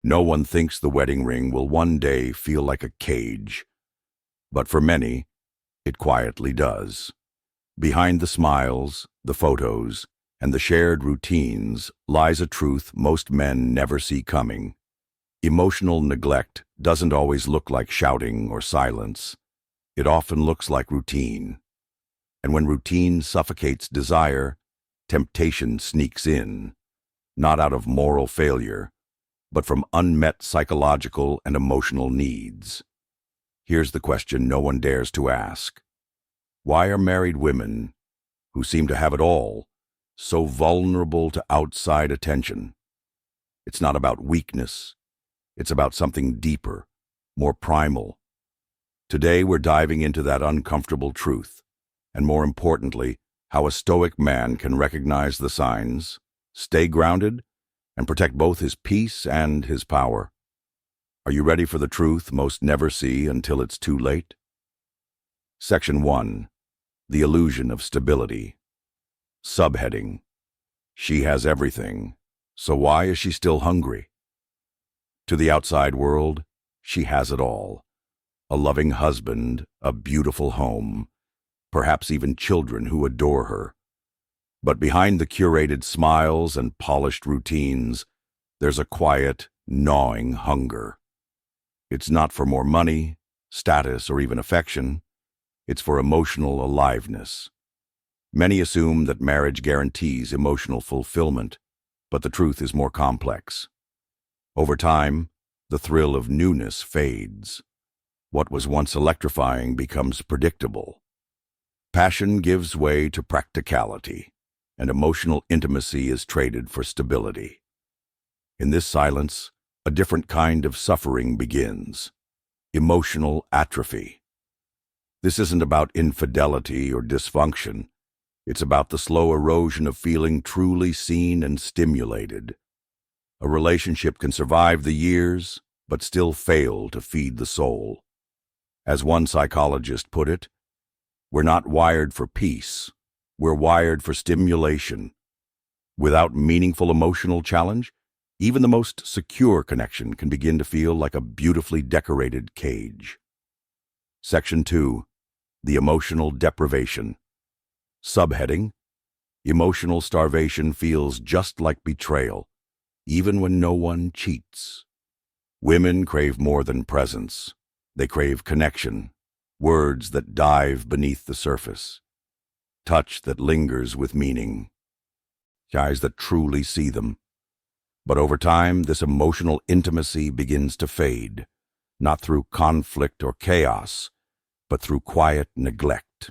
No one thinks the wedding ring will one day feel like a cage, but for many, it quietly does. Behind the smiles, the photos, and the shared routines lies a truth most men never see coming. Emotional neglect doesn't always look like shouting or silence. It often looks like routine. And when routine suffocates desire, temptation sneaks in, not out of moral failure, but from unmet psychological and emotional needs. Here's the question no one dares to ask. Why are married women, who seem to have it all, so vulnerable to outside attention? It's not about weakness. It's about something deeper, more primal. Today we're diving into that uncomfortable truth, and more importantly, how a Stoic man can recognize the signs, stay grounded, and protect both his peace and his power. Are you ready for the truth most never see until it's too late? Section 1. The Illusion of Stability. Subheading. She has everything, so why is she still hungry? To the outside world, she has it all. A loving husband, a beautiful home, perhaps even children who adore her. But behind the curated smiles and polished routines, there's a quiet, gnawing hunger. It's not for more money, status, or even affection. It's for emotional aliveness. Many assume that marriage guarantees emotional fulfillment, but the truth is more complex. Over time, the thrill of newness fades. What was once electrifying becomes predictable. Passion gives way to practicality, and emotional intimacy is traded for stability. In this silence, a different kind of suffering begins: emotional atrophy. This isn't about infidelity or dysfunction. It's about the slow erosion of feeling truly seen and stimulated. A relationship can survive the years, but still fail to feed the soul. As one psychologist put it, we're not wired for peace, we're wired for stimulation. Without meaningful emotional challenge, even the most secure connection can begin to feel like a beautifully decorated cage. Section 2. The Emotional Deprivation. Subheading. Emotional starvation feels just like betrayal, even when no one cheats. Women crave more than presence. They crave connection, words that dive beneath the surface, touch that lingers with meaning, eyes that truly see them. But over time, this emotional intimacy begins to fade, not through conflict or chaos, but through quiet neglect.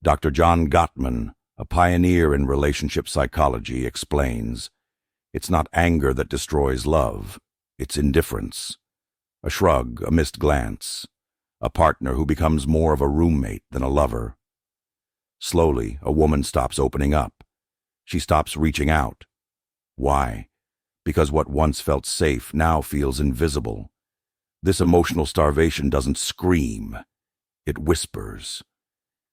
Dr. John Gottman, a pioneer in relationship psychology, explains, it's not anger that destroys love, it's indifference. A shrug, a missed glance, a partner who becomes more of a roommate than a lover. Slowly, a woman stops opening up. She stops reaching out. Why? Because what once felt safe now feels invisible. This emotional starvation doesn't scream, it whispers.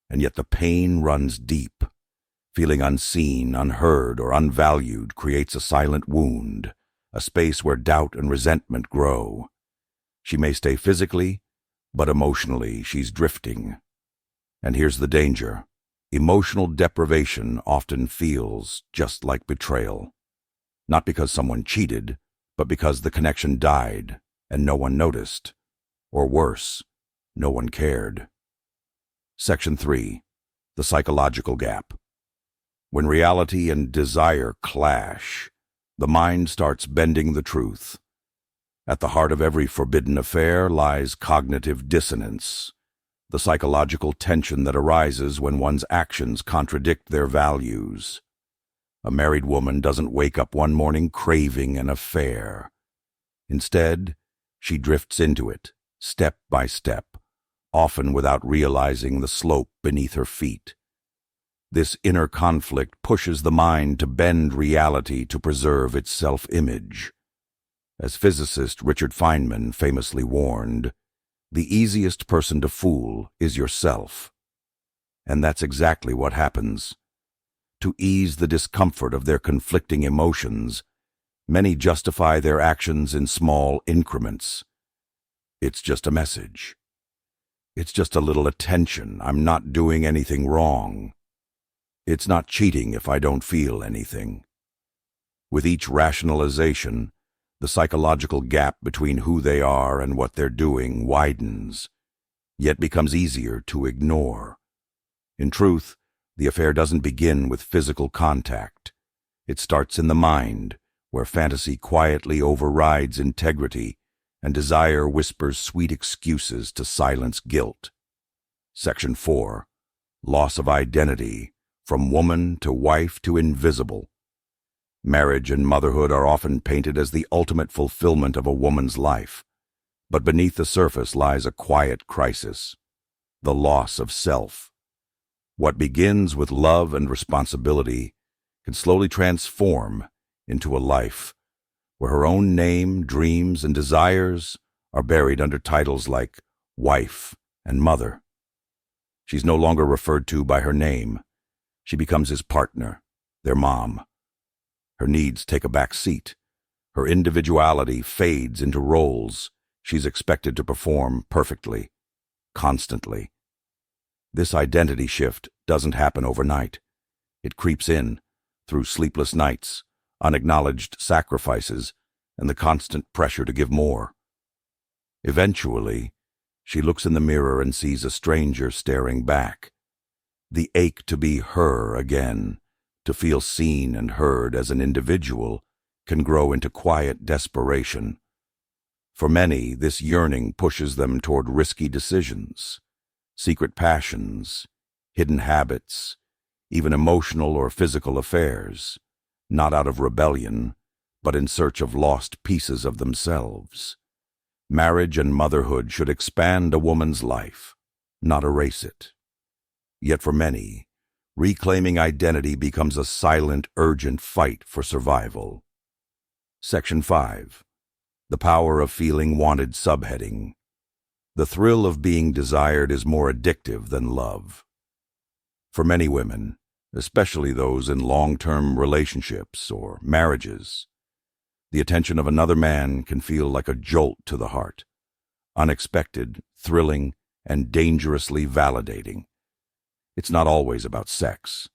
And yet the pain runs deep. Feeling unseen, unheard, or unvalued creates a silent wound, a space where doubt and resentment grow. She may stay physically, but emotionally she's drifting. And here's the danger. Emotional deprivation often feels just like betrayal. Not because someone cheated, but because the connection died and no one noticed. Or worse, no one cared. Section 3. The Psychological Gap. When reality and desire clash, the mind starts bending the truth. At the heart of every forbidden affair lies cognitive dissonance, the psychological tension that arises when one's actions contradict their values. A married woman doesn't wake up one morning craving an affair. Instead, she drifts into it, step by step, often without realizing the slope beneath her feet. This inner conflict pushes the mind to bend reality to preserve its self-image. As physicist Richard Feynman famously warned, the easiest person to fool is yourself. And that's exactly what happens. To ease the discomfort of their conflicting emotions, Many justify their actions in small increments. It's just a message. It's just a little attention. I'm not doing anything wrong. It's not cheating if I don't feel anything. With each rationalization, the psychological gap between who they are and what they're doing widens, yet becomes easier to ignore. In truth, the affair doesn't begin with physical contact. It starts in the mind, where fantasy quietly overrides integrity and desire whispers sweet excuses to silence guilt. Section 4. Loss of identity, from woman to wife to invisible. Marriage and motherhood are often painted as the ultimate fulfillment of a woman's life, but beneath the surface lies a quiet crisis, the loss of self. What begins with love and responsibility can slowly transform into a life where her own name, dreams, and desires are buried under titles like wife and mother. She's no longer referred to by her name. She becomes his partner, their mom. Her needs take a back seat. Her individuality fades into roles she's expected to perform perfectly, constantly. This identity shift doesn't happen overnight. It creeps in through sleepless nights, unacknowledged sacrifices, and the constant pressure to give more. Eventually, she looks in the mirror and sees a stranger staring back. The ache to be her again, to feel seen and heard as an individual, can grow into quiet desperation. For many, this yearning pushes them toward risky decisions, secret passions, hidden habits, even emotional or physical affairs, not out of rebellion, but in search of lost pieces of themselves. Marriage and motherhood should expand a woman's life, not erase it. Yet for many, reclaiming identity becomes a silent, urgent fight for survival. Section 5. The power of feeling wanted. Subheading. The thrill of being desired is more addictive than love. For many women, especially those in long-term relationships or marriages, the attention of another man can feel like a jolt to the heart, unexpected, thrilling, and dangerously validating. It's not always about sex.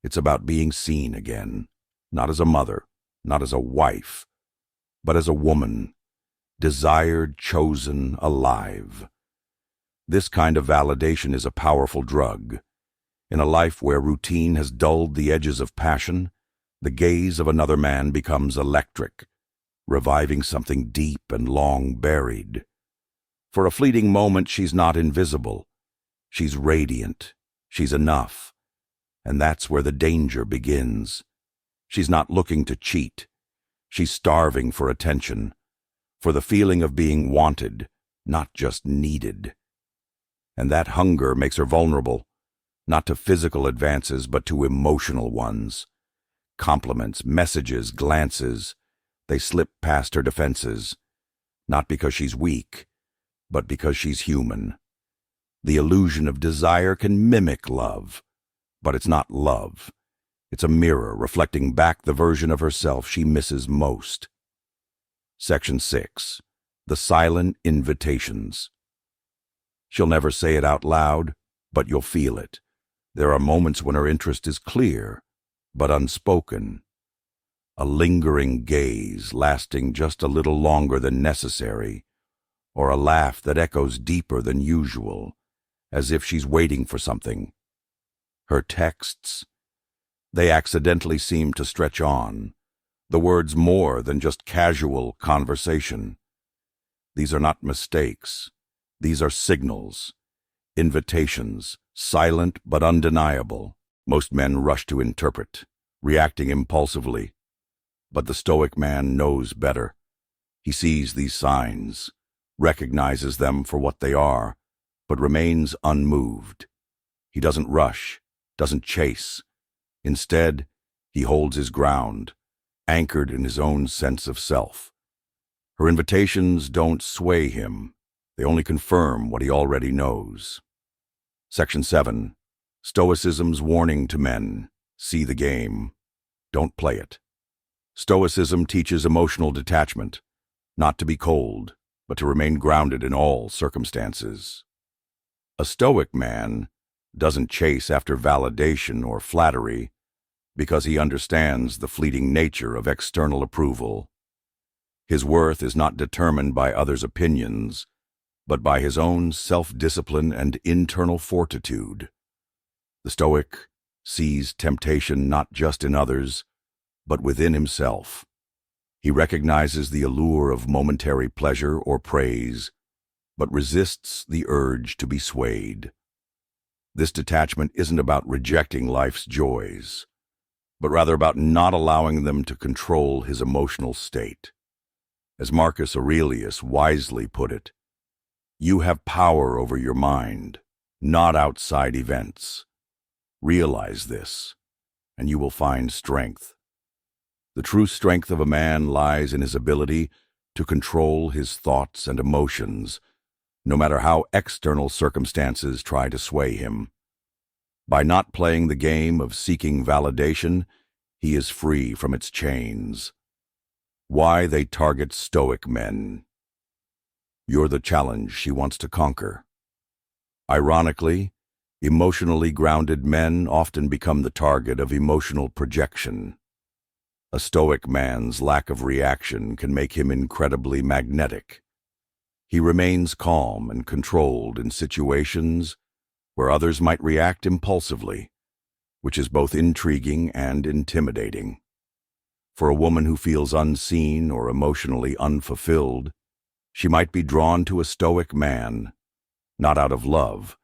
It's about being seen again, not as a mother, not as a wife, but as a woman, desired, chosen, alive. This kind of validation is a powerful drug. In a life where routine has dulled the edges of passion, the gaze of another man becomes electric, reviving something deep and long buried. For a fleeting moment, she's not invisible. She's radiant. She's enough. And that's where the danger begins. She's not looking to cheat. She's starving for attention, for the feeling of being wanted, not just needed. And that hunger makes her vulnerable, not to physical advances, but to emotional ones. Compliments, messages, glances, they slip past her defenses, not because she's weak, but because she's human. The illusion of desire can mimic love, but it's not love. It's a mirror reflecting back the version of herself she misses most. Section 6. The silent invitations. She'll never say it out loud, but you'll feel it. There are moments when her interest is clear, but unspoken. A lingering gaze lasting just a little longer than necessary, or a laugh that echoes deeper than usual, as if she's waiting for something. Her texts, they accidentally seem to stretch on, the words more than just casual conversation. These are not mistakes. These are signals, invitations, silent but undeniable. Most men rush to interpret, reacting impulsively. But the Stoic man knows better. He sees these signs, recognizes them for what they are, but remains unmoved. He doesn't rush, doesn't chase. Instead, he holds his ground, anchored in his own sense of self. Her invitations don't sway him. They only confirm what he already knows. Section 7. Stoicism's warning to men. See the game. Don't play it. Stoicism teaches emotional detachment, not to be cold, but to remain grounded in all circumstances. A Stoic man doesn't chase after validation or flattery because he understands the fleeting nature of external approval. His worth is not determined by others' opinions, but by his own self-discipline and internal fortitude. The Stoic sees temptation not just in others, but within himself. He recognizes the allure of momentary pleasure or praise, but resists the urge to be swayed. This detachment isn't about rejecting life's joys, but rather about not allowing them to control his emotional state. As Marcus Aurelius wisely put it, "You have power over your mind, not outside events. Realize this, and you will find strength." The true strength of a man lies in his ability to control his thoughts and emotions, no matter how external circumstances try to sway him. By not playing the game of seeking validation, he is free from its chains. Why they target Stoic men. You're the challenge she wants to conquer. Ironically, emotionally grounded men often become the target of emotional projection. A Stoic man's lack of reaction can make him incredibly magnetic. He remains calm and controlled in situations where others might react impulsively, which is both intriguing and intimidating. For a woman who feels unseen or emotionally unfulfilled, she might be drawn to a Stoic man, not out of love,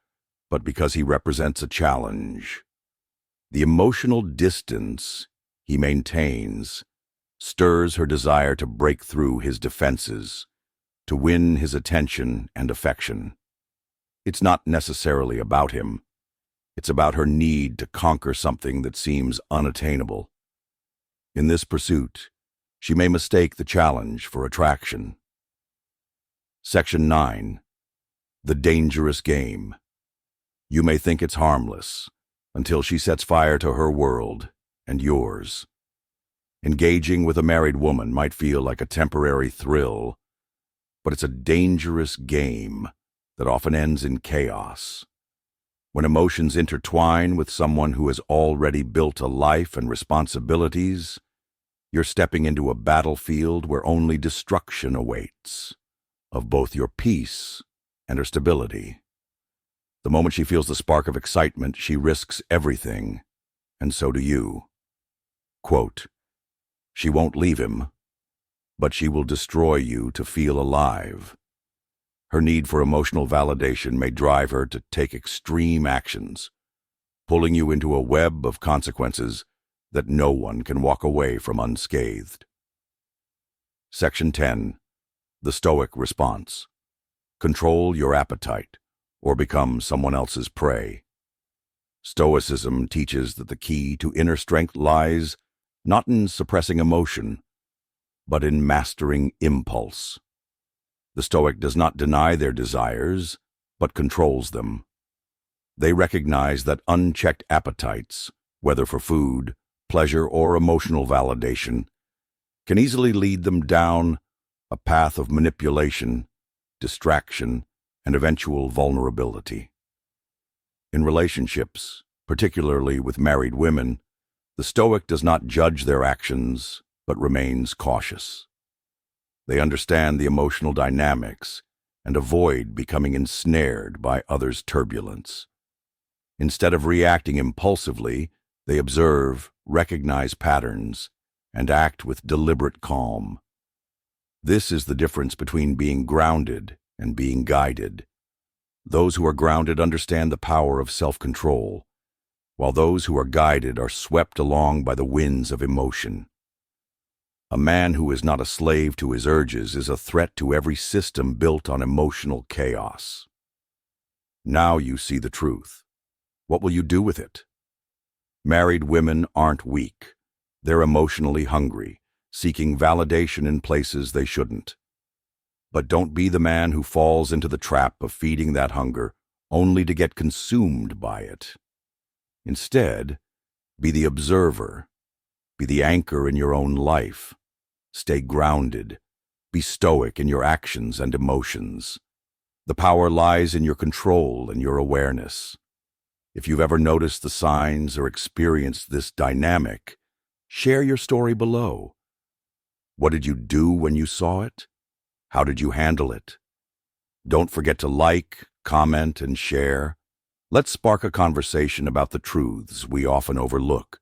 but because he represents a challenge. The emotional distance he maintains stirs her desire to break through his defenses, to win his attention and affection. It's not necessarily about him. It's about her need to conquer something that seems unattainable. In this pursuit, she may mistake the challenge for attraction. Section 9. The dangerous game. You may think it's harmless until she sets fire to her world and yours. Engaging with a married woman might feel like a temporary thrill, but it's a dangerous game that often ends in chaos. When emotions intertwine with someone who has already built a life and responsibilities, you're stepping into a battlefield where only destruction awaits, of both your peace and her stability. The moment she feels the spark of excitement, she risks everything, and so do you. Quote, "She won't leave him, but she will destroy you to feel alive." Her need for emotional validation may drive her to take extreme actions, pulling you into a web of consequences that no one can walk away from unscathed. Section 10. The Stoic response. Control your appetite, or become someone else's prey. Stoicism teaches that the key to inner strength lies not in suppressing emotion, but in mastering impulse. The Stoic does not deny their desires, but controls them. They recognize that unchecked appetites, whether for food, pleasure, or emotional validation, can easily lead them down a path of manipulation, distraction, and eventual vulnerability. In relationships, particularly with married women, the Stoic does not judge their actions, but remains cautious. They understand the emotional dynamics and avoid becoming ensnared by others' turbulence. Instead of reacting impulsively, they observe, recognize patterns, and act with deliberate calm. This is the difference between being grounded and being guided. Those who are grounded understand the power of self-control, while those who are guided are swept along by the winds of emotion. A man who is not a slave to his urges is a threat to every system built on emotional chaos. Now you see the truth. What will you do with it? Married women aren't weak. They're emotionally hungry, seeking validation in places they shouldn't. But don't be the man who falls into the trap of feeding that hunger only to get consumed by it. Instead, be the observer. Be the anchor in your own life. Stay grounded. Be stoic in your actions and emotions. The power lies in your control and your awareness. If you've ever noticed the signs or experienced this dynamic, share your story below. What did you do when you saw it? How did you handle it? Don't forget to like, comment, and share. Let's spark a conversation about the truths we often overlook.